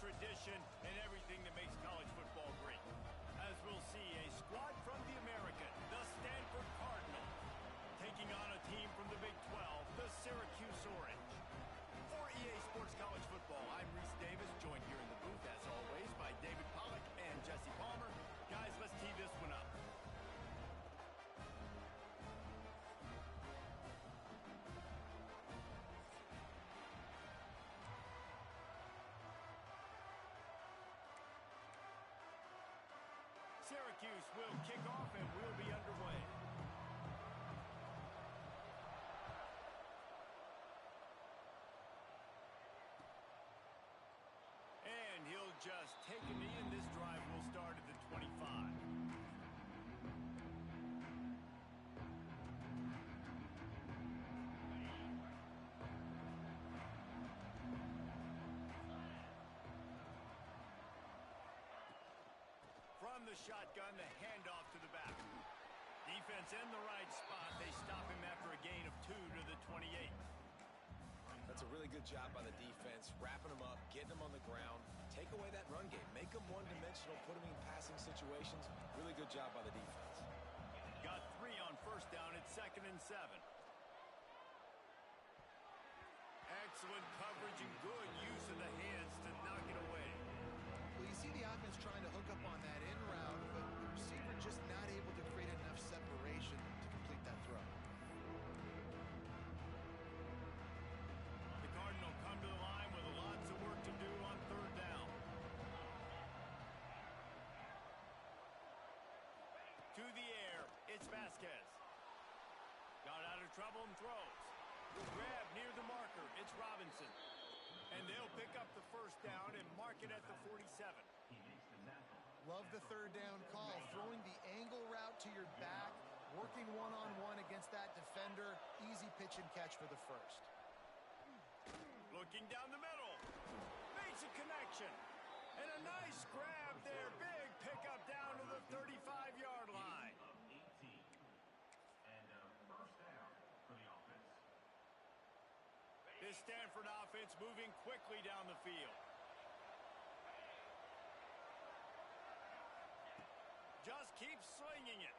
tradition, and everything that makes college football great. As we'll see, a squad from the American, the Stanford Cardinals, taking on a team from the Big 12, the Syracuse Orange. For EA Sports College Football, I'm Reese Davis, joined here in the booth, as always, by David Pollack and Jesse Palmer. Guys, let's tee this one up. Syracuse will kick off and we'll be underway. And he'll just take a knee, and this drive will start at the 25. From the shotgun, the handoff to the back. Defense in the right spot. They stop him after a gain of 2 to the 28. That's a really good job by the defense, wrapping them up, getting them on the ground. Take away that run game. Make them one-dimensional, put them in passing situations. Really good job by the defense. Got 3 on first down. It's 2nd and 7. Excellent coverage and good use of the hands to knock it away. Well, you see the offense trying to hook up on that in route, but the receiver just not able to create enough separation to complete that throw. The Cardinal come to the line with lots of work to do on 3rd down. To the air, it's Vasquez. Got out of trouble and throws. Grab near the marker, it's Robinson. And they'll pick up the first down and mark it at the 47. Love the 3rd down call. Throwing the angle route to your back, working one-on-one against that defender. Easy pitch and catch for the first. Looking down the middle. Makes a connection. And a nice grab there. Big pickup down to the 35-yard line. And first down for the offense. This Stanford offense moving quickly down the field. Just keep slinging it.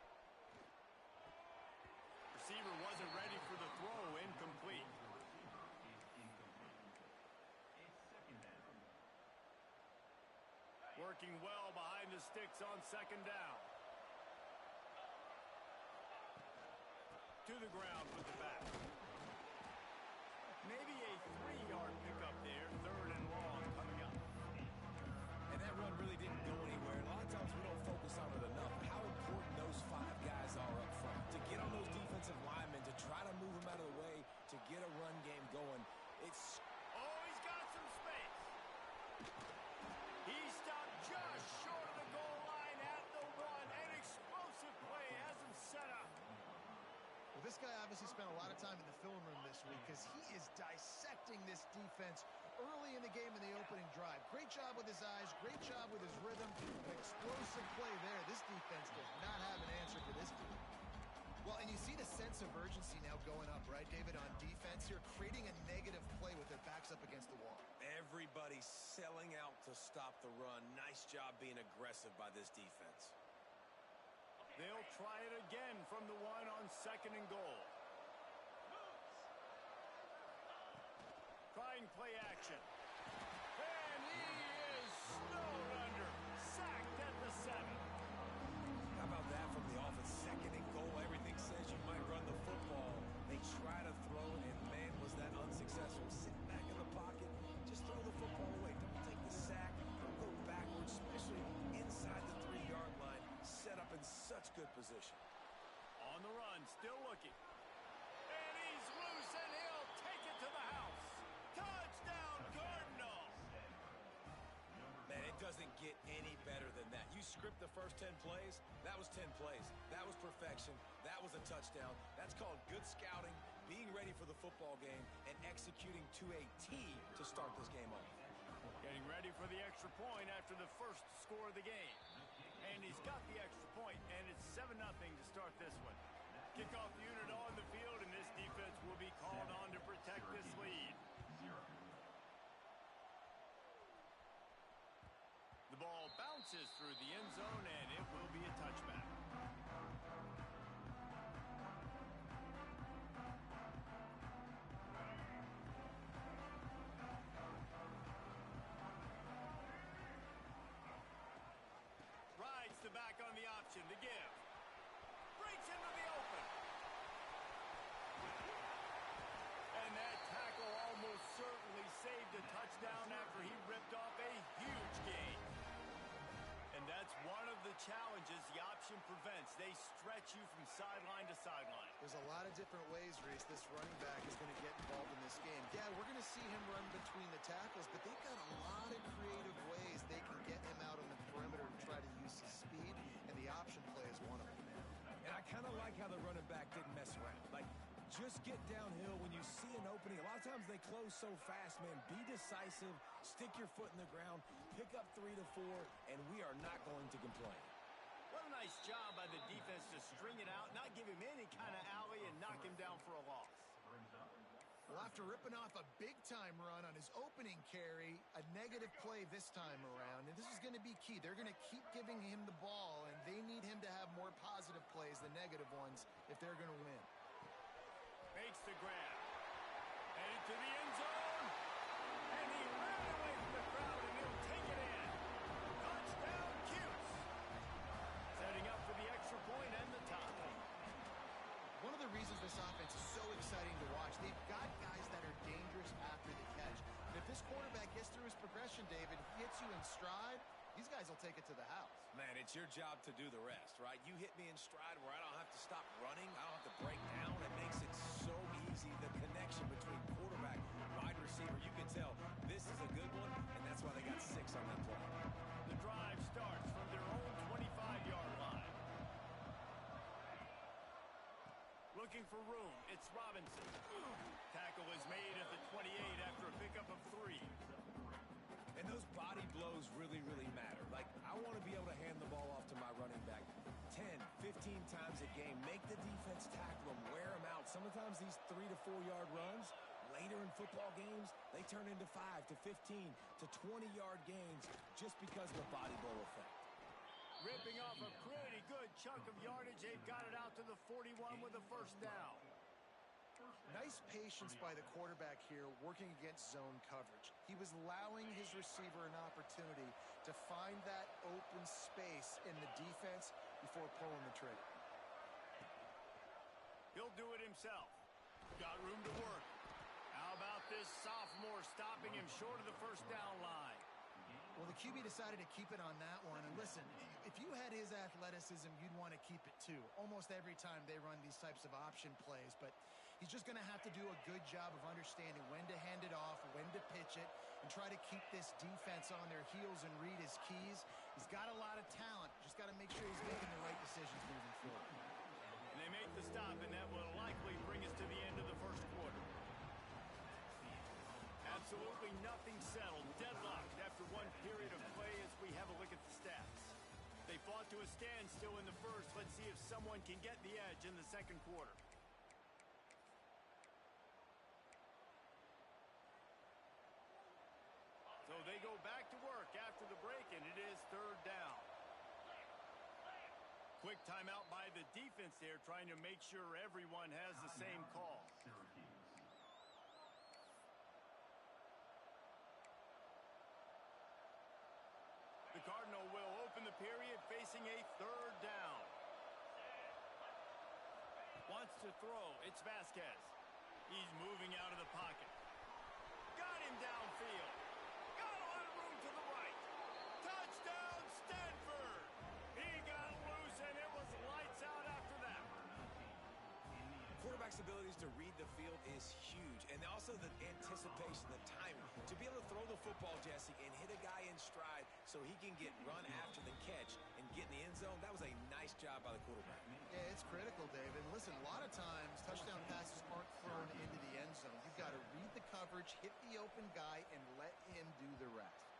Receiver wasn't ready for the throw. Incomplete. Working well behind the sticks on 2nd down. To the ground with the back. Maybe a 3-yard pickup there. 3rd and long coming up. And that run really didn't go anywhere. A lot of times we don't focus on it enough. How important those 5 guys are up front. To get on those defensive linemen, to try to move them out of the way, to get a run game going. It's... Oh, he's got some space. He stopped just short of the goal line at the 1. An explosive play has him set up. Well, this guy obviously spent a lot of time in the film room this week because he is dissecting this defense early in the game in the opening drive. Great job with his eyes, great job with his rhythm. An explosive play there. This defense does not have an answer for this team. Well, and you see the sense of urgency now going up, right, David, on defense here, creating a negative play with their backs up against the wall. Everybody's selling out to stop the run. Nice job being aggressive by this defense. They'll try it again from the 1 on 2nd and goal. Trying play action. And he is snowed under. Sacked at the 7. How about that from the offense? 2nd and goal. Everything says you might run the football. They try to throw, and man, was that unsuccessful. Sitting back in the pocket, just throw the football away. Don't take the sack. Don't go backwards, especially inside the 3-yard line. Set up in such good position. On the run, still looking. And he's loose, and he'll take it to the house. Touchdown, Cardinals! Man, it doesn't get any better than that. You script the first 10 plays, that was 10 plays. That was perfection. That was a touchdown. That's called good scouting, being ready for the football game, and executing to a T to start this game off. Getting ready for the extra point after the first score of the game. And he's got the extra point, and it's 7-0 to start this one. Kickoff unit on the field, and this defense will be called on to protect this lead. bounces through the end zone, and it will be a touchback. Rides the back on the option to give. Breaks into the open. And that tackle almost certainly saved a touchdown after he ripped off a huge gain. And that's one of the challenges the option prevents. They stretch you from sideline to sideline. There's a lot of different ways, Reese, this running back is going to get involved in this game. Yeah, we're going to see him run between the tackles, but they've got a lot of creative ways they can get him out on the perimeter to try to use his speed, and the option play is one of them. And I kind of like how the running back didn't mess around. Like, just get downhill when you see an opening. A lot of times they close so fast, man. Be decisive, stick your foot in the ground, pick up 3 to 4, and we are not going to complain. What a nice job by the defense to string it out, not give him any kind of alley, and knock him down for a loss. Well, after ripping off a big-time run on his opening carry, a negative play this time around, and this is going to be key. They're going to keep giving him the ball, and they need him to have more positive plays than negative ones if they're going to win. Makes the grab. Headed to the end zone. And he ran away from the crowd, and he'll take it in. Touchdown, Cuse. Setting up for the extra point and the tie. One of the reasons this offense is so exciting to watch, they've got guys that are dangerous after the catch. And if this quarterback gets through his progression, David, hits you in stride, these guys will take it to the house. Man, it's your job to do the rest, right? You hit me in stride where I don't have to stop running. I don't have to break down. It makes it so easy. The connection between quarterback and wide receiver, you can tell this is a good one, and that's why they got 6 on that play. The drive starts from their own 25-yard line. Looking for room. It's Robinson. Tackle is made at the 28 after a pickup of 3. And those body blows really, really matter. Like, I want to be able to hand the ball off to my running back 10, 15 times a game. Make the defense tackle them, wear them out. Sometimes these 3 to 4 yard runs, later in football games, they turn into 5 to 15 to 20-yard gains just because of the body blow effect. Ripping off a pretty good chunk of yardage. They've got it out to the 41 with a first down. Nice patience by the quarterback here working against zone coverage. He was allowing his receiver an opportunity to find that open space in the defense before pulling the trigger. He'll do it himself. Got room to work. How about this sophomore stopping him short of the first down line? Well, the QB decided to keep it on that one. And listen, if you had his athleticism, you'd want to keep it too. Almost every time they run these types of option plays. But he's just going to have to do a good job of understanding when to hand it off, when to pitch it, and try to keep this defense on their heels and read his keys. He's got a lot of talent. Just got to make sure he's making the right decisions moving forward. And they make the stop, and that will likely bring us to the end of the first quarter. Absolutely nothing settled. Deadlocked after one period of play as we have a look at the stats. They fought to a standstill in the first. Let's see if someone can get the edge in the second quarter. So they go back to work after the break, and it is third down. Quick timeout by the defense there, trying to make sure everyone has the same call. The Cardinal will open the period facing a third down. Wants to throw. It's Vasquez. He's moving out of the pocket. Got him downfield. Got a lot of room to the right. Touchdown, Stanford. He got loose, and it was lights out after that. Quarterback's abilities to read the field is huge. And also the anticipation, the timing. To be able to throw the football, Jesse, and hit a guy in stride so he can get run after the catch and get in the end zone, that was a nice job by the quarterback. Yeah, it's critical, David. Listen, a lot of times touchdown passes aren't thrown into the end zone. You've got to read the coverage, hit the open guy, and let him do the rest.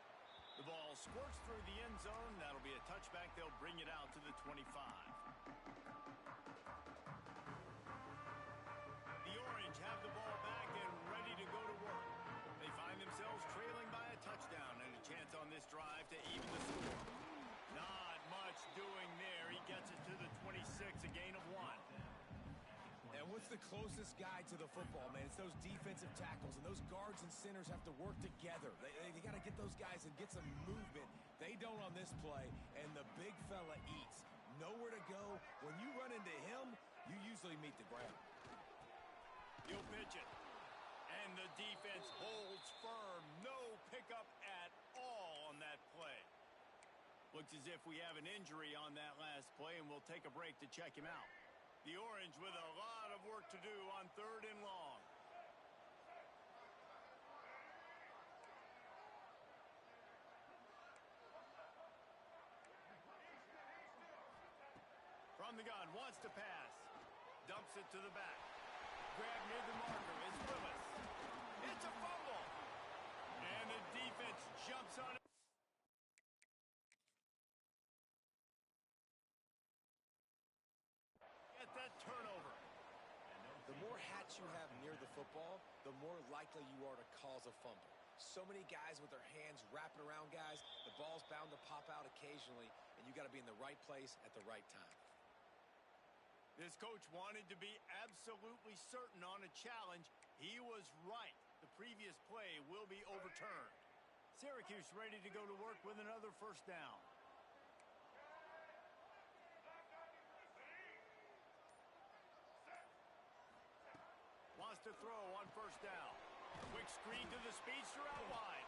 The ball squirts through the end zone. That'll be a touchback. They'll bring it out to the 25. The Orange have the ball back and ready to go to work. They find themselves trailing by a touchdown and a chance on this drive to even the score. doing there? He gets it to the 26, a gain of 1. And what's the closest guy to the football, man? It's those defensive tackles, and those guards and centers have to work together. They got to get those guys and get some movement. They don't on this play, and the big fella eats. Nowhere to go. When you run into him, you usually meet the ground. He'll pitch it. And the defense holds firm. No pickup at all on that play. Looks as if we have an injury on that last play, and we'll take a break to check him out. The Orange with a lot of work to do on 3rd and long. From the gun, wants to pass. Dumps it to the back. Grab near the marker is Willis. It's a fumble. And the defense jumps on it. Get that turnover. The more hats you have near the football, the more likely you are to cause a fumble. So many guys with their hands wrapping around guys, the ball's bound to pop out occasionally, and you got to be in the right place at the right time. This coach wanted to be absolutely certain on a challenge. He was right. The previous play will be overturned. Syracuse ready to go to work with another 1st down. Wants to throw on 1st down. Quick screen to the speedster out wide.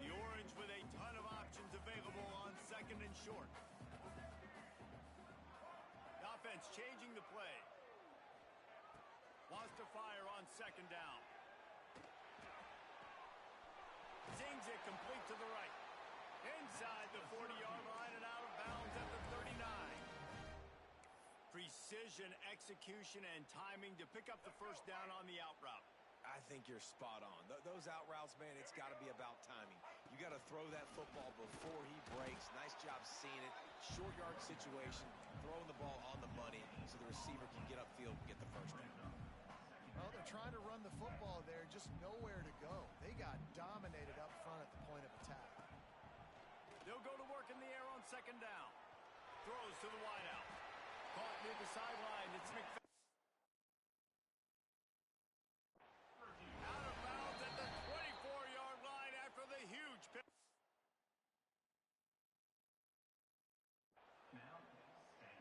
The Orange with a ton of options available on 2nd and short. The offense changing the play. Wants to fire on 2nd down. Zings it complete to the right. Inside the 40-yard line and out of bounds at the 39. Precision, execution, and timing to pick up the 1st down on the out route. I think you're spot on. Those out routes, man, it's got to be about timing. You got to throw that football before he breaks. Nice job seeing it. Short yard situation, throwing the ball on the money so the receiver can get upfield and get the 1st down. Well, they're trying to run the football there, just nowhere to go. They got dominated up front at the point of attack. They'll go to work in the air on 2nd down. Throws to the wideout. Caught near the sideline. It's McFadden. Out of bounds at the 24-yard line after the huge pick.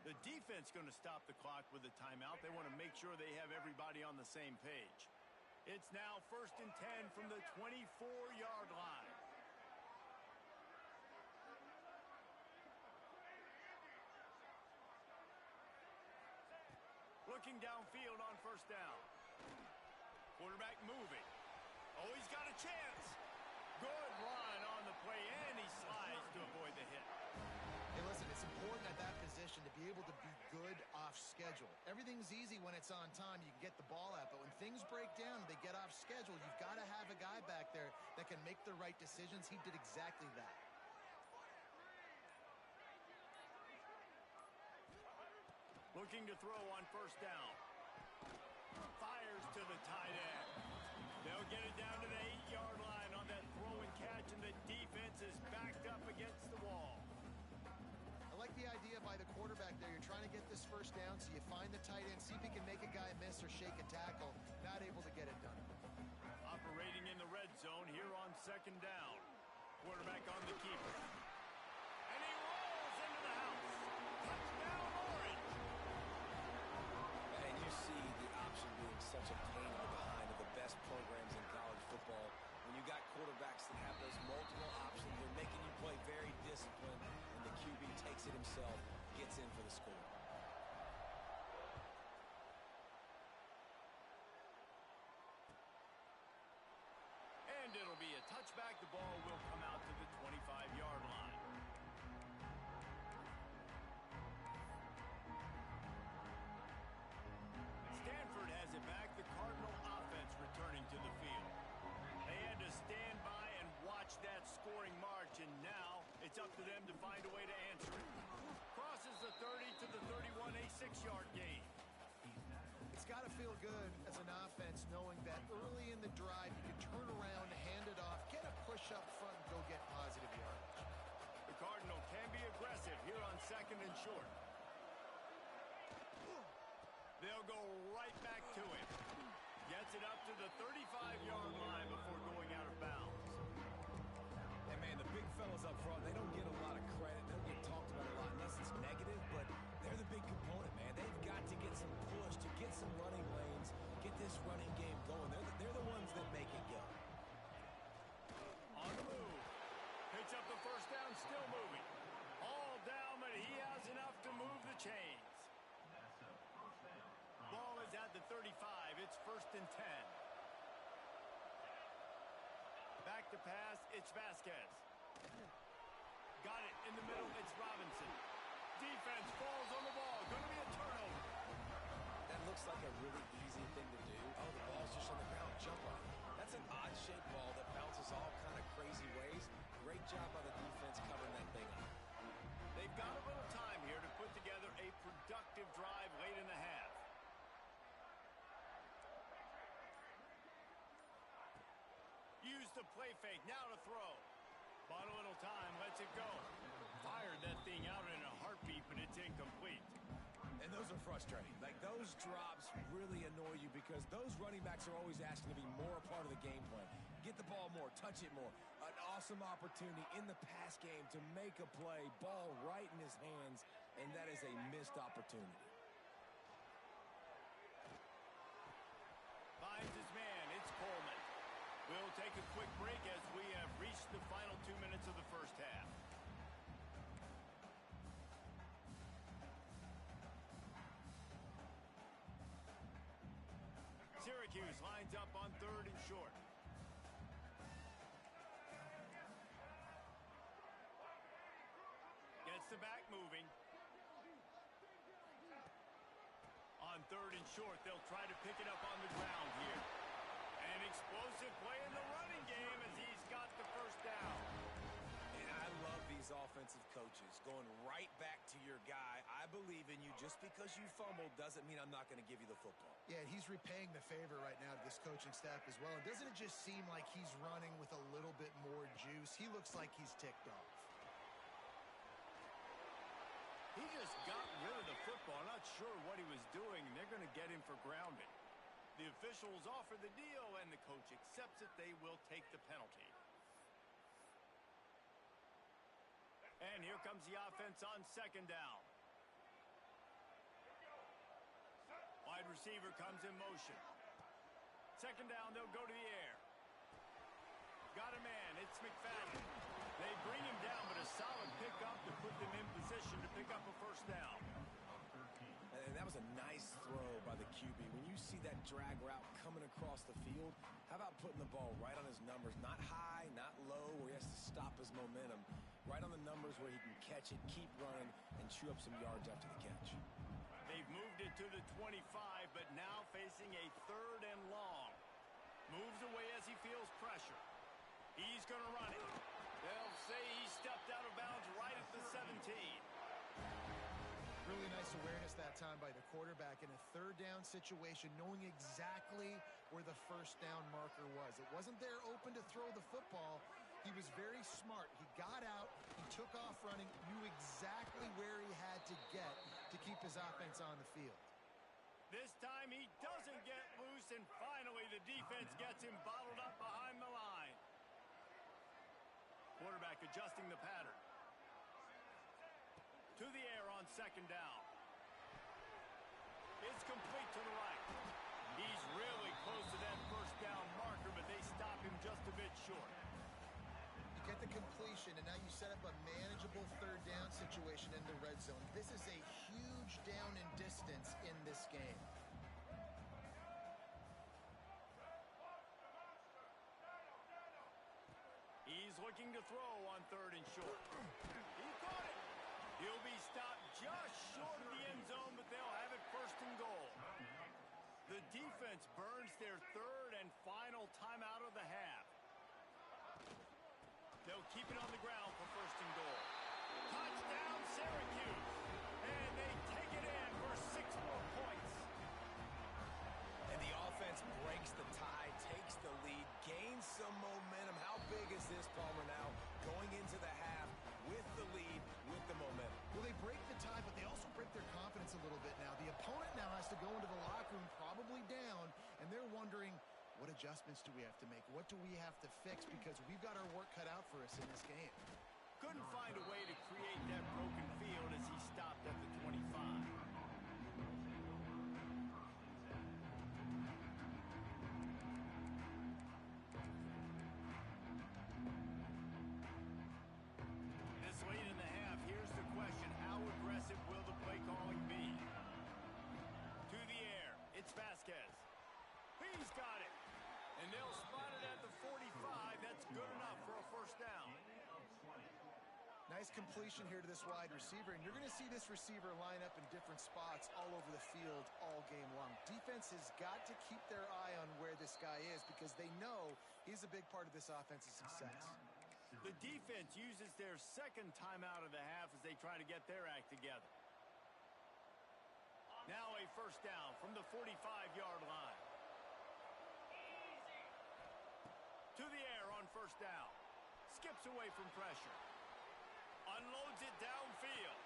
The defense going to stop the clock with a timeout. They want to make sure they have everybody on the same page. It's now 1st and 10 from the 24-yard line. Looking downfield on 1st down. Quarterback moving. Oh, he's got a chance. Good run on the play, and he slides to avoid the hit. Hey, listen, it's important at that position to be able to be good off schedule. Everything's easy when it's on time. You can get the ball out, but when things break down, they get off schedule. You've got to have a guy back there that can make the right decisions. He did exactly that. Looking to throw on 1st down. Fires to the tight end. They'll get it down to the 8-yard line on that throw and catch, and the defense is backed up against the wall. I like the idea by the quarterback there. You're trying to get this 1st down, so you find the tight end, see if he can make a guy miss or shake a tackle. Not able to get it done. Operating in the red zone here on 2nd down. Quarterback on the keeper. And he rolls into the house. Touchdown, Orange. And you see the option being such a pain in the behind of the best programs in college football. When you got quarterbacks that have those multiple options, they're making you play very disciplined, and the QB takes it himself, gets in for the score. And it'll be a touchback. The ball will come out to the 25-yard line. Stanford has it back. The Cardinal offense returning to the field. They had to stand by and watch that scoring march, and now it's up to them to find a way to answer it. Crosses the 30 to the 31, a 6-yard gain. It's It's got to feel good as an offense knowing that early in the drive you can turn around, hand it off, get a push up front, and go get positive yardage. The Cardinal can be aggressive here on 2nd and short. They'll go right back to him. Gets it up to the 35-yard line before going out of bounds. And, man, the big fellas up front, they don't get a lot of credit. They don't get talked about a lot unless it's negative, but they're the big component, man. They've got to get some push, to get some running lanes, get this running game going. They're the ones that make it go. On the move. Picks up the first down, still moving. All down, but he has enough to move the chains. Ball is at the 35. It's 1st and 10. Back to pass. It's Vasquez. Got it in the middle. It's Robinson. Defense falls on the ball. Going to be a turnover. That looks like a really easy thing to do. Oh, the ball's just on the ground. Jump on it. That's an odd-shaped ball that bounces all kind of crazy ways. Great job by the defense covering that thing up. They've got a little time here to put together a productive drive late in the half. Use the play fake. Now to throw. Bought a little time. Lets it go. Fired that thing out in a heartbeat, but it's incomplete. And those are frustrating. Like, those drops really annoy you because those running backs are always asking to be more a part of the game plan. Get the ball more. Touch it more. An awesome opportunity in the pass game to make a play. Ball right in his hands, and that is a missed opportunity. Finds his man. It's Coleman. We'll take a quick break as we have reached the final 2 minutes of the first half. Syracuse lines up on 3rd and short. Gets the back moving. On 3rd and short, they'll try to pick it up on the ground here. An explosive play in the running game as he's got the first down. And I love these offensive coaches going right back to your guy. I believe in you. Just because you fumbled doesn't mean I'm not going to give you the football. Yeah, he's repaying the favor right now to this coaching staff as well. And doesn't it just seem like he's running with a little bit more juice? He looks like he's ticked off. He just got rid of the football. Not sure what he was doing, and they're going to get him for grounding. The officials offer the deal, and the coach accepts it. They will take the penalty. And here comes the offense on 2nd down. Wide receiver comes in motion. 2nd down, they'll go to the air. Got a man. It's McFadden. They bring him down, but a solid pickup to put them in position to pick up a first down. And that was a nice throw by the QB. When you see that drag route coming across the field, how about putting the ball right on his numbers? Not high, not low, where he has to stop his momentum. Right on the numbers where he can catch it, keep running, and chew up some yards after the catch. They've moved it to the 25, but now facing a 3rd and long. Moves away as he feels pressure. He's going to run it. They'll say he stepped out of bounds right at the 17. Really nice awareness that time by the quarterback in a 3rd down situation, knowing exactly where the first down marker was. It wasn't there open to throw the football. He was very smart. He got out, he took off running, knew exactly where he had to get to keep his offense on the field. This time he doesn't get loose, and finally the defense gets him bottled up behind the line. Quarterback adjusting the pattern. To the air on 2nd down. It's complete to the right. He's really close to that first down marker, but they stop him just a bit short. You get the completion, and now you set up a manageable 3rd down situation in the red zone. This is a huge down in distance in this game. He's looking to throw on 3rd and short. He caught it. He'll be stopped just short of the end zone, but they'll have it 1st and goal. The defense burns their 3rd and final timeout of the half. They'll keep it on the ground for 1st and goal. Touchdown, Syracuse. And they take it in for 6 more points. offense breaks the tie, takes the lead, gains some momentum. How big is this, Palmer, now? Going into the half with the lead, with the momentum. Well, they break the tie, but they also break their confidence a little bit now. The opponent now has to go into the locker room probably down, and they're wondering, what adjustments do we have to make? What do we have to fix? Because we've got our work cut out for us in this game. Couldn't find a way to create that broken field as he stopped at the 25. This late in the half, here's the question. How aggressive will the play calling be? To the air. It's Vasquez. He's got it. And they'll spot it at the 45. That's good enough for a first down. Nice completion here to this wide receiver, and you're going to see this receiver line up in different spots all over the field all game long. Defense has got to keep their eye on where this guy is because they know he's a big part of this offense's success. The defense uses their second timeout of the half as they try to get their act together. Now a first down from the 45-yard line. To the air on first down. Skips away from pressure. Unloads it downfield.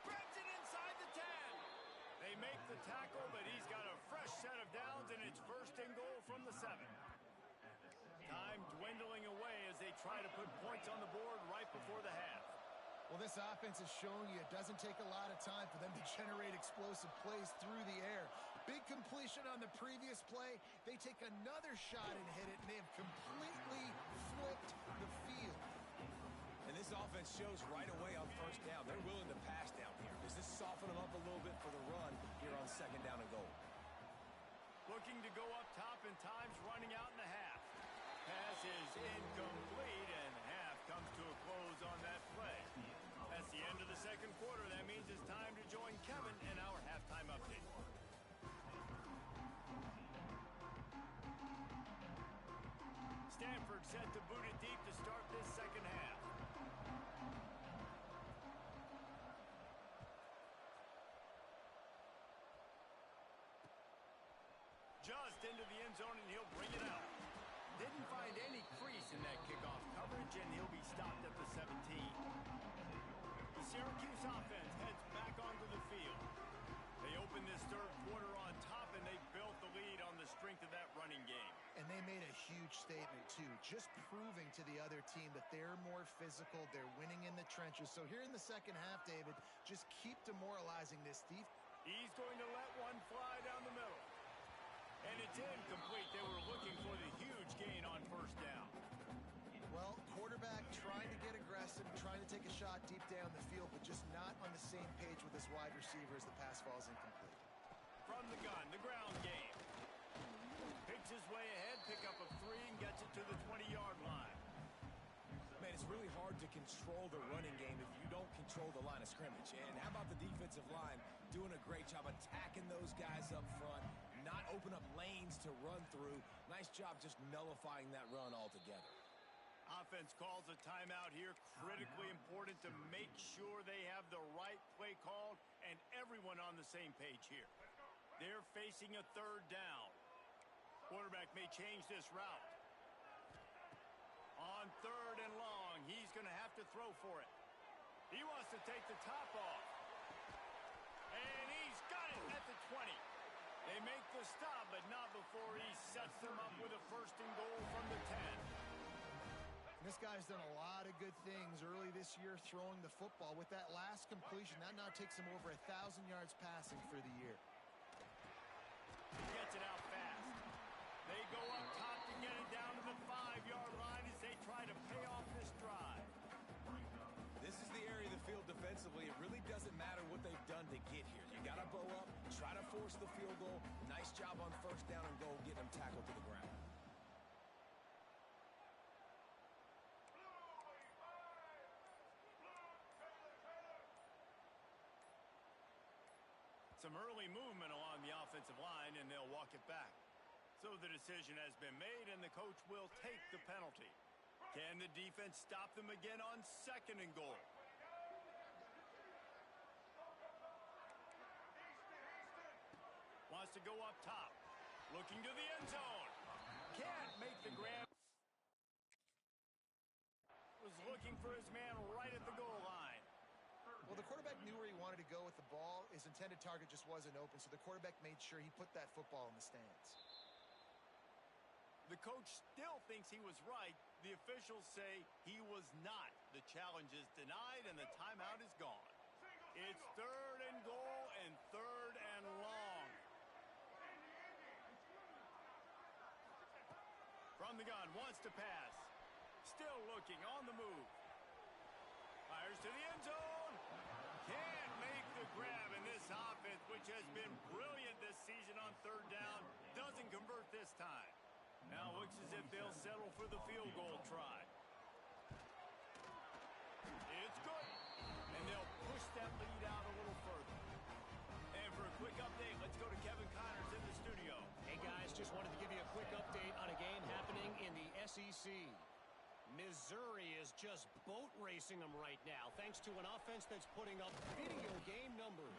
Grabs it inside the 10. They make the tackle, but he's got a fresh set of downs, and it's first and goal from the 7. Time dwindling away as they try to put points on the board right before the half. Well, this offense is showing you it doesn't take a lot of time for them to generate explosive plays through the air. Big completion on the previous play. They take another shot and hit it, and they have completely flipped the field. And this offense shows right away on first down. They're willing to pass down here. Does this soften them up a little bit for the run here on second down and goal? Looking to go up top, and time's running out in the half. Pass is incomplete, and half comes to a close on that play. That's the end of the second quarter. That means it's time to join Kevin in our halftime update. Stanford set to boot it deep to start this second half. Just into the end zone, and he'll bring it out. Didn't find any crease in that kickoff coverage, and he'll be stopped at the 17. The Syracuse offense heads back onto the field. They open this third quarter on top, and they built the lead on the strength of that running game. And they made a huge statement, too, just proving to the other team that they're more physical, they're winning in the trenches. So here in the second half, David, just keep demoralizing this defense. He's going to let one fly down the middle. And it's incomplete. They were looking for the huge gain on first down. Well, quarterback trying to get aggressive, trying to take a shot deep down the field, but just not on the same page with his wide receiver as the pass falls incomplete. From the gun, the ground game. Picks his way ahead, pick up a 3, and gets it to the 20-yard line. Man, it's really hard to control the running game if you don't control the line of scrimmage. And how about the defensive line doing a great job attacking those guys up front, not open up lanes to run through. Nice job just nullifying that run altogether. Offense calls a timeout here. Critically important to make sure they have the right play called and everyone on the same page here. They're facing a third down. Quarterback may change this route. On third and long, he's going to have to throw for it. He wants to take the top off. And he's got it at the 20. They make the stop, but not before he sets them up with a first and goal from the 10. This guy's done a lot of good things early this year throwing the football. With that last completion, that now takes him over 1,000 yards passing for the year. Gets it out fast. They go up top to get it down to the 5-yard line as they try to pay off this drive. This is the area of the field defensively. It really doesn't matter what they've done to get here. You got to bow up, try to force the field goal. Nice job on first down and goal, getting them tackled to the ground. Some early movement along the offensive line, and they'll walk it back. So the decision has been made, and the coach will take the penalty. Can the defense stop them again on second and goal? Wants to go up top. Looking to the end zone. Can't make the grab. Was looking for his man right at the goal line. Well, the quarterback knew where he wanted to go with the ball. His intended target just wasn't open, so the quarterback made sure he put that football in the stands. The coach still thinks he was right. The officials say he was not. The challenge is denied, and the timeout is gone. It's 3rd and goal and 3rd and long. From the gun, wants to pass. Still looking, on the move. Fires to the end zone. Can't make the grab, in this offense, which has been brilliant this season on 3rd down, doesn't convert this time. Now looks as if they'll settle for the field goal try. It's good. And they'll push that lead out a little further. And for a quick update, let's go to Kevin Connors in the studio. Hey guys, just wanted to give you a quick update on a game happening in the SEC. Missouri is just boat racing them right now, thanks to an offense that's putting up video game numbers.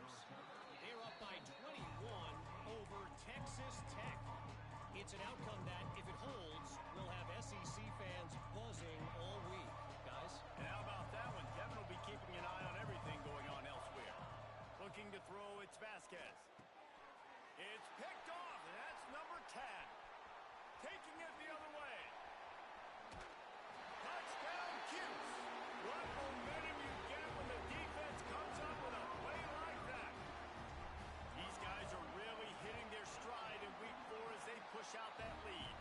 They're up by 21 over Texas Tech. It's an outcome that, if it holds, will have SEC fans buzzing all week. Guys? And how about that one? Kevin will be keeping an eye on everything going on elsewhere. Looking to throw, it's Vasquez. It's picked off, and that's number 10. Taking it the other way. Touchdown, Cuse. What momentum you get when the defense comes up with a play like that. These guys are really hitting their stride in week 4 as they push out that lead.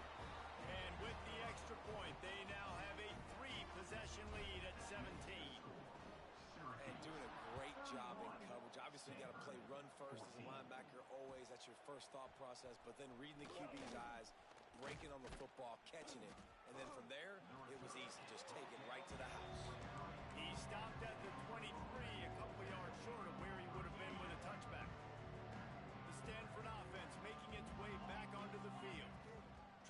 And with the extra point, they now have a 3-possession lead at 17. And doing a great job in coverage. Obviously, you got to play run first as a linebacker always. That's your first thought process. But then reading the QB's eyes, breaking on the football, catching it. And then from there, it was easy. Just take it right to the house. He stopped at the 23, a couple yards short of where he would have been with a touchback. The Stanford offense making its way back onto the field.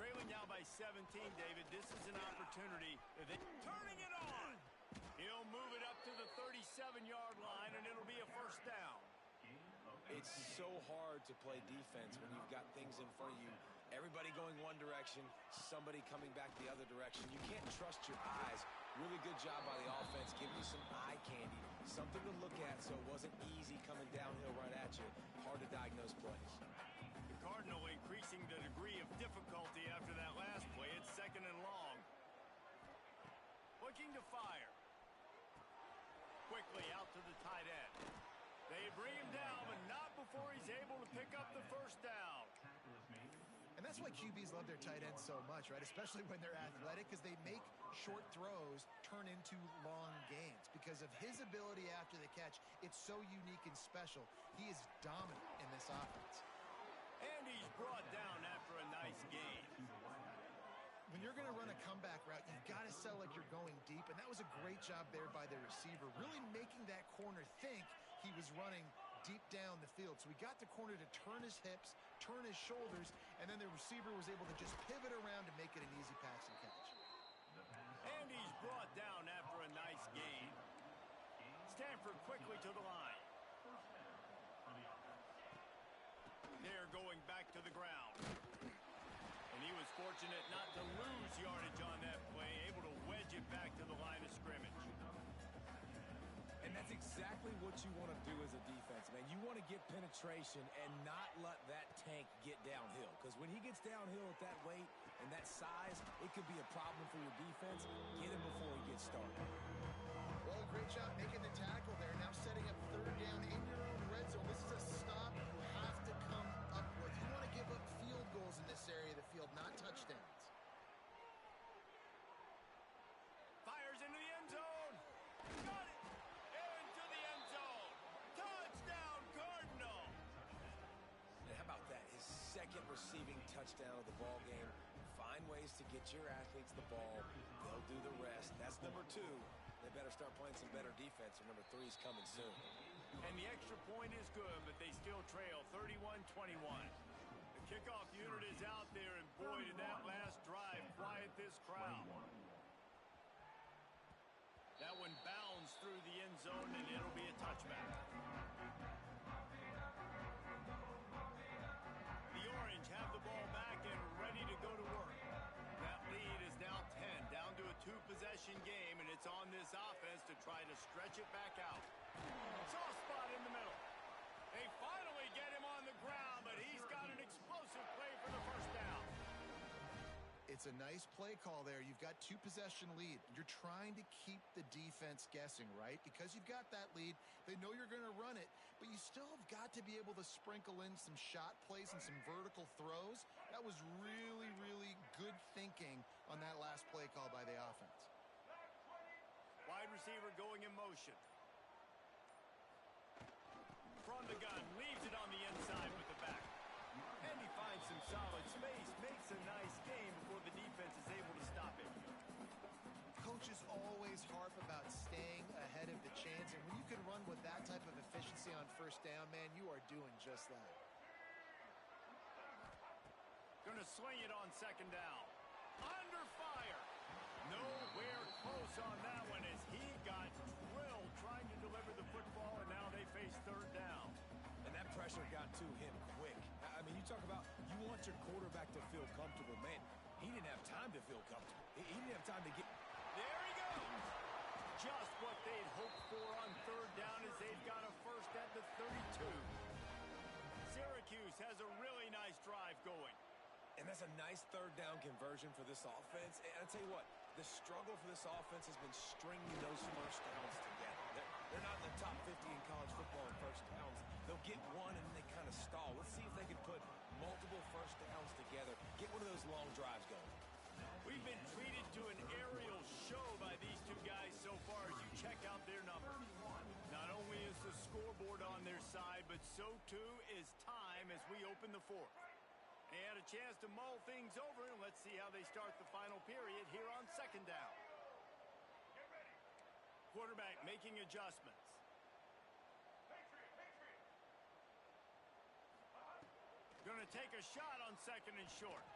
Trailing now by 17, David. This is an opportunity. Turning it on. He'll move it up to the 37-yard line, and it'll be a 1st down. It's so hard to play defense when you've got things in front of you. Everybody going one direction, somebody coming back the other direction. You can't trust your eyes. Really good job by the offense, giving you some eye candy, something to look at so it wasn't easy coming downhill right at you. Hard to diagnose plays. The Cardinal increasing the degree of difficulty after that last play. It's 2nd and long. Looking to fire. Quickly out to the tight end. They bring him down, but not before he's able to pick up the 1st down. And that's why QBs love their tight ends so much, right? Especially when they're athletic, because they make short throws turn into long gains. Because of his ability after the catch, it's so unique and special. He is dominant in this offense. And he's brought down after a nice gain. When you're going to run a comeback route, you've got to sell like you're going deep, and that was a great job there by the receiver, really making that corner think he was running deep down the field. So he got the corner to turn his hips, turn his shoulders, and then the receiver was able to just pivot around and make it an easy pass and catch. And he's brought down after a nice gain. Stanford quickly to the line. They're going back to the ground. And he was fortunate not to lose yardage on that play, able to wedge it back to the line of scrimmage. And that's exactly what you want to do as a defense, man. You want to get penetration and not let that tank get downhill. Because when he gets downhill at that weight and that size, it could be a problem for your defense. Get him before he gets started. Well, great job making the tackle there. Now setting up 3rd down in your own red zone. This is a stop you have to come up with. You want to give up field goals in this area of the field, not touchdowns. Fires into the end zone. Got it. Into the end zone. Touchdown, Cardinal. And how about that? His 2nd receiving touchdown of the ball game. Find ways to get your athletes the ball. They'll do the rest. That's number 2. They better start playing some better defense, or number 3 is coming soon. And the extra point is good, but they still trail 31-21. The kickoff unit is out there, and boy, did that last drive quiet this crowd. That one bounds through the end zone, and it'll be a touchback. The Orange have the ball back. on this offense to try to stretch it back out. Soft spot in the middle. They finally get him on the ground, but he's got an explosive play for the first down. It's a nice play call there. You've got 2-possession lead. You're trying to keep the defense guessing, right? Because you've got that lead. They know you're going to run it, but you still have got to be able to sprinkle in some shot plays and some vertical throws. That was really, really good thinking on that last play call by the offense. Wide receiver going in motion. From the gun, leaves it on the inside with the back. And he finds some solid space, makes a nice game before the defense is able to stop it. Coaches always harp about staying ahead of the chains, and when you can run with that type of efficiency on first down, man, you are doing just that. Gonna swing it on second down. Under fire. Nowhere close on that one as he got drilled trying to deliver the football, and now they face third down. And that pressure got to him quick. I mean, you talk about you want your quarterback to feel comfortable. Man, he didn't have time to feel comfortable. He didn't have time to get... There he goes. Just what they'd hoped for on third down as they've got a first at the 32. Syracuse has a really nice drive going. And that's a nice third down conversion for this offense. And I'll tell you what, the struggle for this offense has been stringing those first downs together. They're not in the top 50 in college football in first downs. They'll get one and then they kind of stall. Let's see if they can put multiple first downs together, get one of those long drives going. We've been treated to an aerial show by these two guys so far as you check out their numbers. Not only is the scoreboard on their side, but so too is time as we open the fourth. They had a chance to mull things over, and let's see how they start the final period here on second down. Quarterback making adjustments. Going to take a shot on second and short.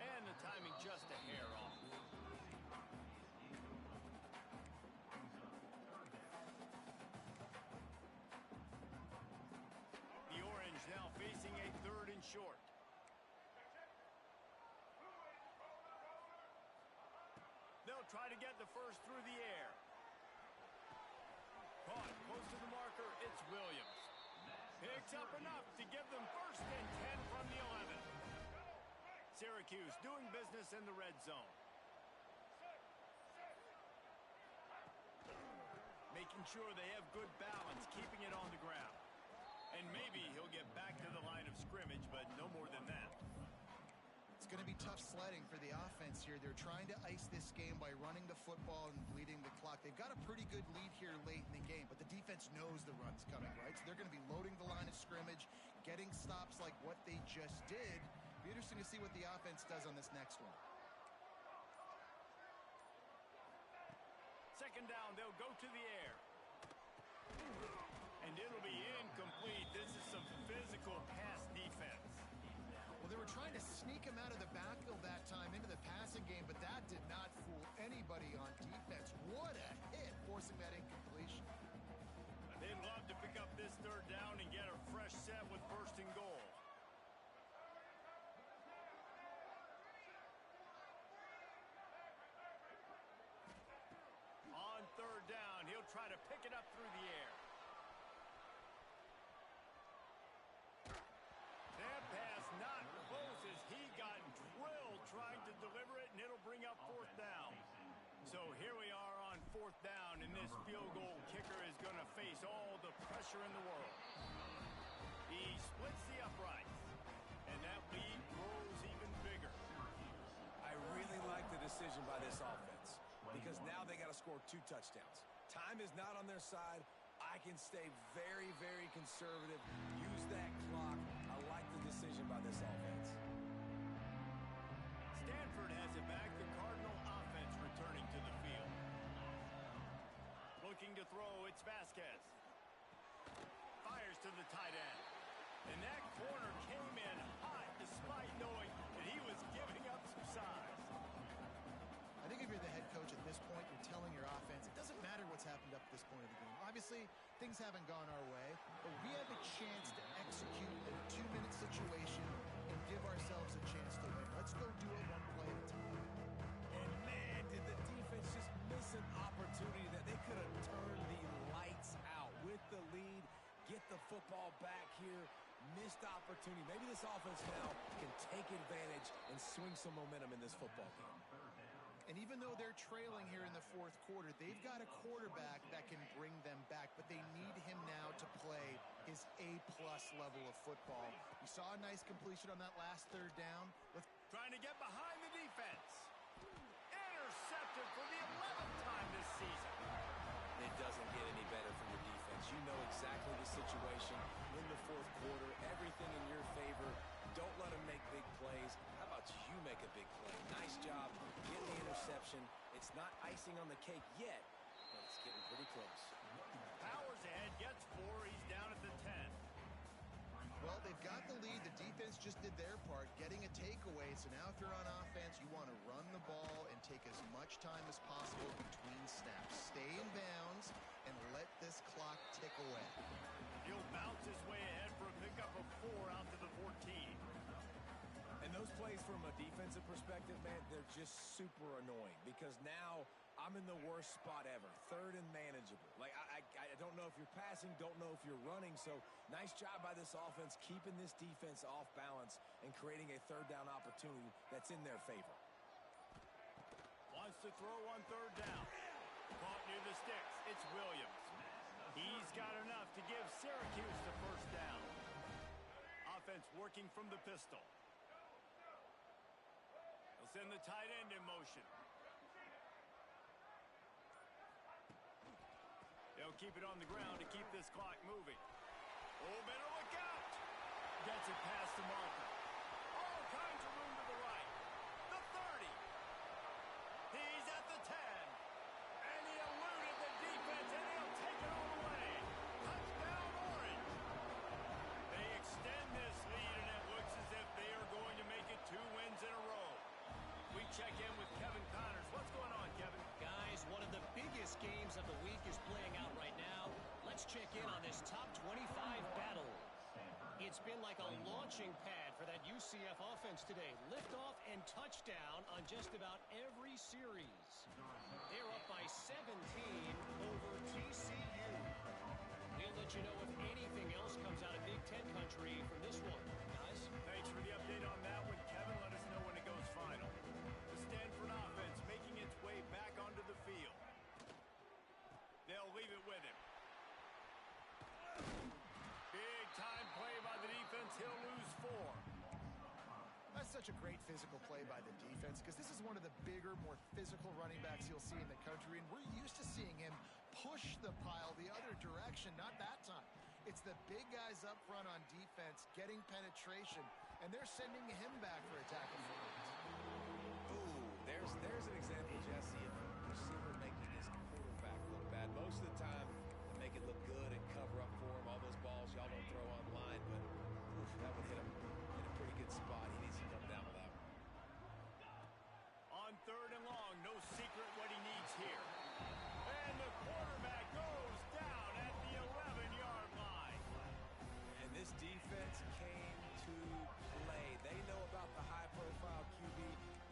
And the timing just a hair off. The Orange now facing a third and short. They'll try to get the first through the air. Caught close to the marker, it's Williams. Picks up enough to give them first and 10 from the 11. Syracuse doing business in the red zone. Making sure they have good balance, keeping it on the ground. And maybe he'll get back to the line of scrimmage, but no more than that. It's going to be tough sledding for the offense here. They're trying to ice this game by running the football and bleeding the clock. They've got a pretty good lead here late in the game, but the defense knows the run's coming, right? So they're going to be loading the line of scrimmage, getting stops like what they just did. Be interesting to see what the offense does on this next one. Second down, they'll go to the air. And it'll be incomplete. This is some physical pass defense. Well, they were trying to sneak him out of the backfield that time into the passing game, but that did not fool anybody on defense. What a hit, forcing that incompletion. They'd love to pick up this third down and get a fresh set with first and goal. On third down, he'll try to pick it up through the air. That pass not close as he got drilled trying to deliver it, and it'll bring up fourth down. So here we are on fourth down, and this field goal kicker is going to face all the pressure in the world. He splits the uprights, and that lead grows even bigger. I really like the decision by this offense because now they got to score 2 touchdowns. Time is not on their side. I can stay very, very conservative. Use that clock. I like the decision by this offense. Stanford has it back. The Cardinal offense returning to the field. Looking to throw, it's Vasquez. Fires to the tight end. And that corner came in hot despite knowing that he was giving up some size. I think if you're the head coach at this point, you're telling your offense, it doesn't matter what's happened up to this point of the game. Obviously, things haven't gone our way, but we have a chance to execute in a 2-minute situation and give ourselves a chance to win. Let's go do it one play at a time. And man, did the defense missed opportunity. Maybe this offense now can take advantage and swing some momentum in this football game. And even though they're trailing here in the fourth quarter, they've got a quarterback that can bring them back, but they need him now to play his A-plus level of football. We saw a nice completion on that last third down. Trying to get behind the defense. Intercepted for the 11th time this season. It doesn't get any better from the defense. You know exactly the situation in the fourth quarter. Everything in your favor. Don't let them make big plays. How about you make a big play? Nice job getting the interception. It's not icing on the cake yet, but it's getting pretty close. Powers ahead, gets 4. He's down at the 10. Well, they've got the lead. The defense just did their part, getting a takeaway. So now if you're on offense, you want to run the ball and take as much time as possible between snaps. Stay in bounds and let this clock tick away. He'll bounce his way ahead for a pickup of 4 out to the 14. And those plays from a defensive perspective, man, they're just super annoying because now I'm in the worst spot ever. Third and manageable. Like, I don't know if you're passing, don't know if you're running. So nice job by this offense keeping this defense off balance and creating a third down opportunity that's in their favor. Wants to throw on third down. Caught near the sticks. It's Williams. He's got enough to give Syracuse the first down. Offense working from the pistol. They'll send the tight end in motion. They'll keep it on the ground to keep this clock moving. Oh, better look out. Gets it past the marker. All kinds of room to the right. The 30. He's at the 10. And he eluded the defense, and he'll take it all the way. Touchdown, Orange. They extend this lead, and it looks as if they are going to make it 2 wins in a row. We check in with Kevin Connors. What's going on, Kevin? Guys, one of the biggest games of the week is playing out right now. Let's check in on this top 25 battle. It's been like a launching pad for that UCF offense today. Liftoff and touchdown on just about every series. They're up by 17 over TCU. We'll let you know if anything else comes out of Big Ten country from this one, guys. Thanks for the update on that one, Kevin. Let us know when it goes final. The Stanford offense making its way back onto the field. They'll leave it with him. Big time play by the defense. He'll lose 4. That's such a great physical play by the defense because this is one of the bigger, more physical running backs you'll see in the country, and we're used to seeing him push the pile the other direction. Not that time. It's the big guys up front on defense getting penetration, and they're sending him back for a tackle. Ooh, there's an example, Jesse, of a receiver making his quarterback look bad. Most of the time, they make it look good and cover up for him. All those balls y'all don't throw online, but oof, that would hit him in a pretty good spot. He needs to come down with that one. On third and long, no secret what he needs here. And the quarterback goes down at the 11-yard line. And this defense came to play. They know about the high-profile QB.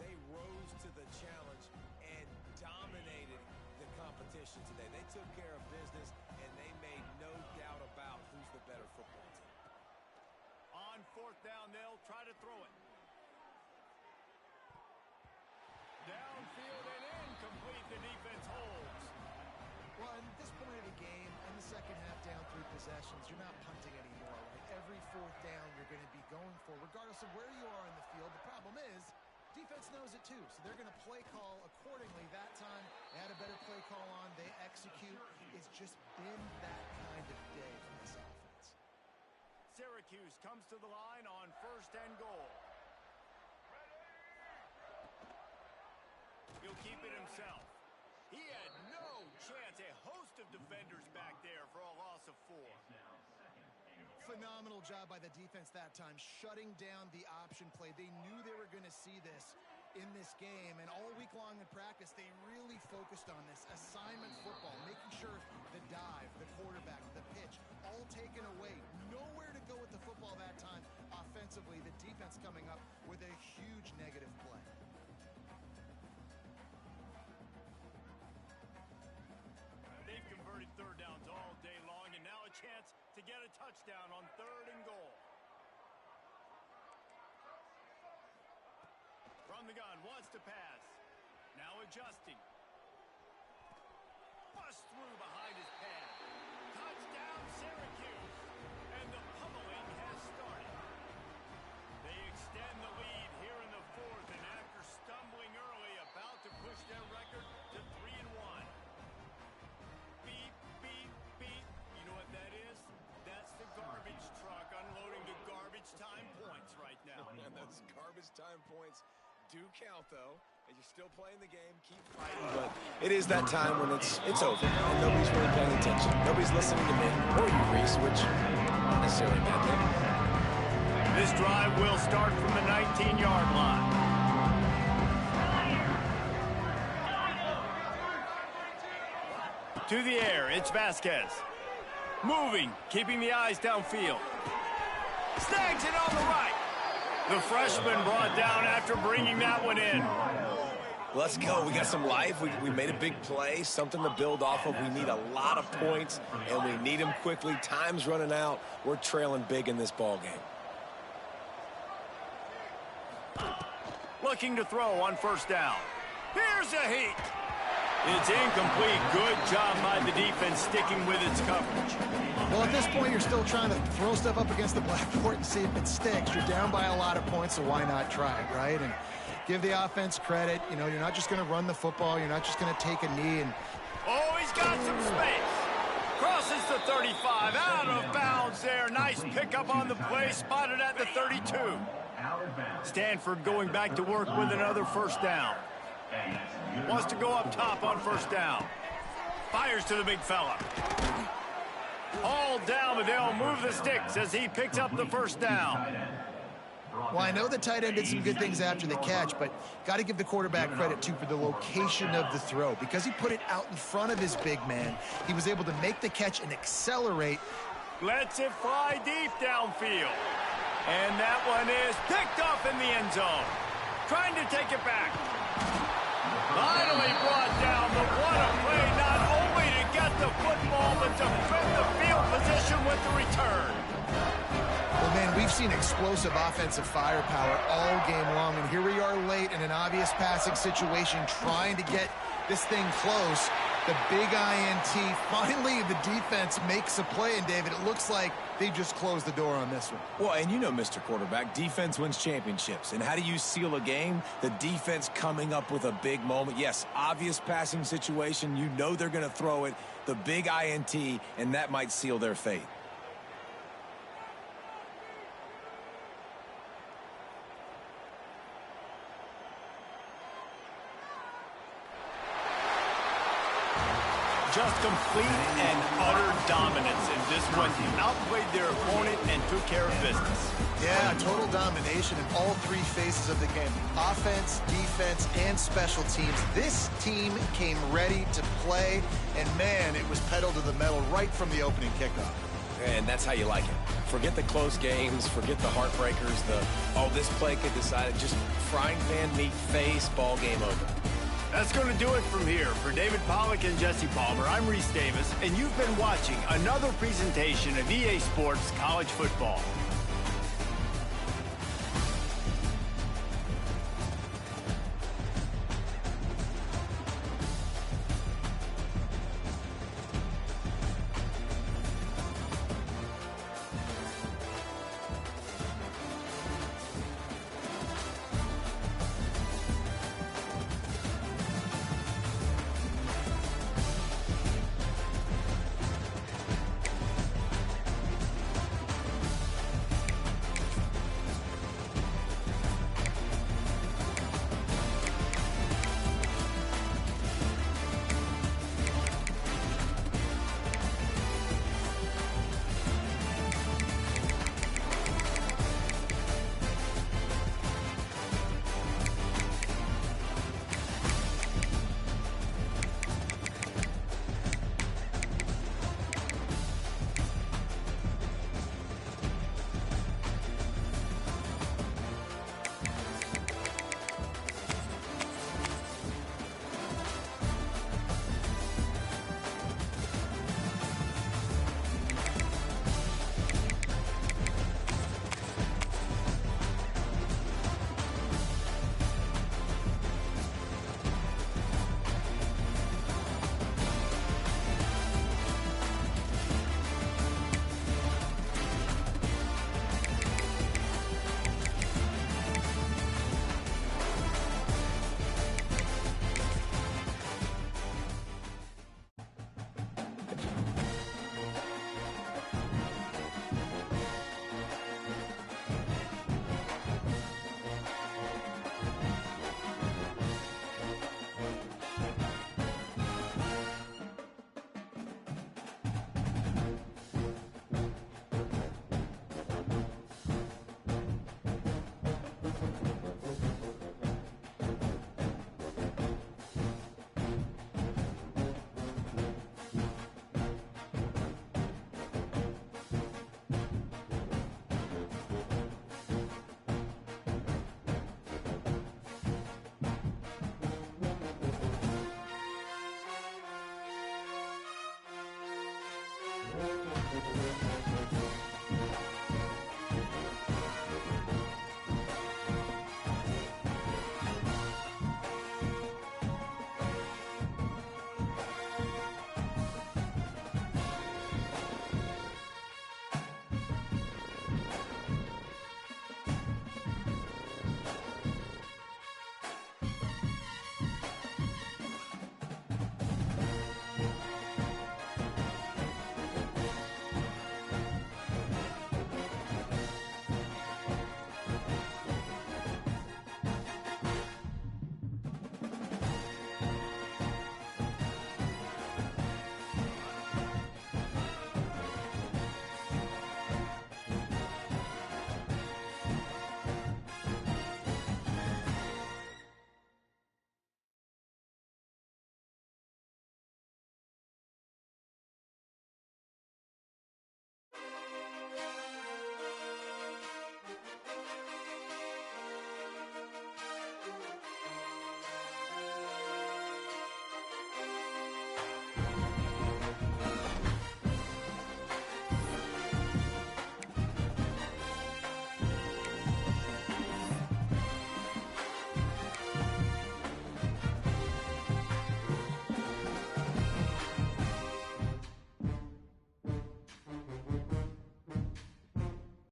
They rose to the challenge and dominated the competition today. They took care of business, and they made no doubt about who's the better football team. On fourth down, they'll try to throw it. Downfield and incomplete. The defense holds. Well, at this point of the game, in the second half, down 3 possessions, you're not punting anymore, right? Every fourth down you're going to be going for, regardless of where you are in the field. The problem is, defense knows it too, so they're going to play call accordingly. That time, they had a better play call on. They execute. It's just been that kind of day for this offense. Syracuse comes to the line on first and goal. He'll keep it himself. He had no chance. A host of defenders back there for a loss of 4. Phenomenal job by the defense that time, shutting down the option play. They knew they were going to see this in this game, and all week long in practice, they really focused on this assignment football, making sure the dive, the quarterback, the pitch, all taken away. Nowhere to go with the football that time offensively. The defense coming up with a huge negative play. They've converted third downs all day long, and now a chance to get a touchdown on third and goal. from the gun, wants to pass. Now adjusting. Bust through behind his pad. Touchdown, Syracuse. And the pummeling has started. They extend the lead here in the fourth, and after stumbling early, about to push their record to 3-1. Beep, beep, beep. You know what that is? That's the garbage truck unloading the garbage time points right now. And those garbage time points do count, though. And you're still playing the game. Keep fighting. But it is that time when it's over. And nobody's really paying attention. Nobody's listening to me or you, Reese, which not necessarily a bad thing. This drive will start from the 19-yard line. To the air, it's Vasquez. Moving, keeping the eyes downfield. Snags it on the right. The freshman brought down after bringing that one in. Let's go. We got some life. We made a big play, something to build off of. We need a lot of points, and we need them quickly. Time's running out. We're trailing big in this ball game. Looking to throw on first down. Here's a heat. It's incomplete. Good job by the defense sticking with its coverage. Well, at this point, you're still trying to throw stuff up against the blackboard and see if it sticks. You're down by a lot of points, so why not try it, right? And give the offense credit. You know, you're not just going to run the football. You're not just going to take a knee. And oh, he's got some space. Crosses the 35. Out of bounds there. Nice pickup on the play. Spotted at the 32. Stanford going back to work with another first down. Wants to go up top on first down. Fires to the big fella. All down, but they'll move the sticks as he picks up the first down. well, I know the tight end did some good things after the catch, but got to give the quarterback credit, too, for the location of the throw. Because he put it out in front of his big man, he was able to make the catch and accelerate. Lets it fly deep downfield. And that one is picked off in the end zone. Trying to take it back. Finally brought down, but what a play, not only to get the football, but to fit the field position with the return. Well, man, we've seen explosive offensive firepower all game long, and here we are late in an obvious passing situation trying to get this thing close. The big INT, finally the defense makes a play, and David, it looks like they just closed the door on this one. Well, and you know, Mr. Quarterback, defense wins championships. And how do you seal a game? The defense coming up with a big moment. Yes, obvious passing situation. You know they're going to throw it. The big INT, and that might seal their fate. Just complete and utter dominance in this one. Outplayed their opponent and took care of business. Yeah, total domination in all three phases of the game. Offense, defense, and special teams. This team came ready to play, and man, it was pedal to the metal right from the opening kickoff. And that's how you like it. Forget the close games, forget the heartbreakers, this play could decide it. Just frying pan meet face, ball game over. That's going to do it from here. For David Pollack and Jesse Palmer, I'm Reese Davis, and you've been watching another presentation of EA Sports College Football.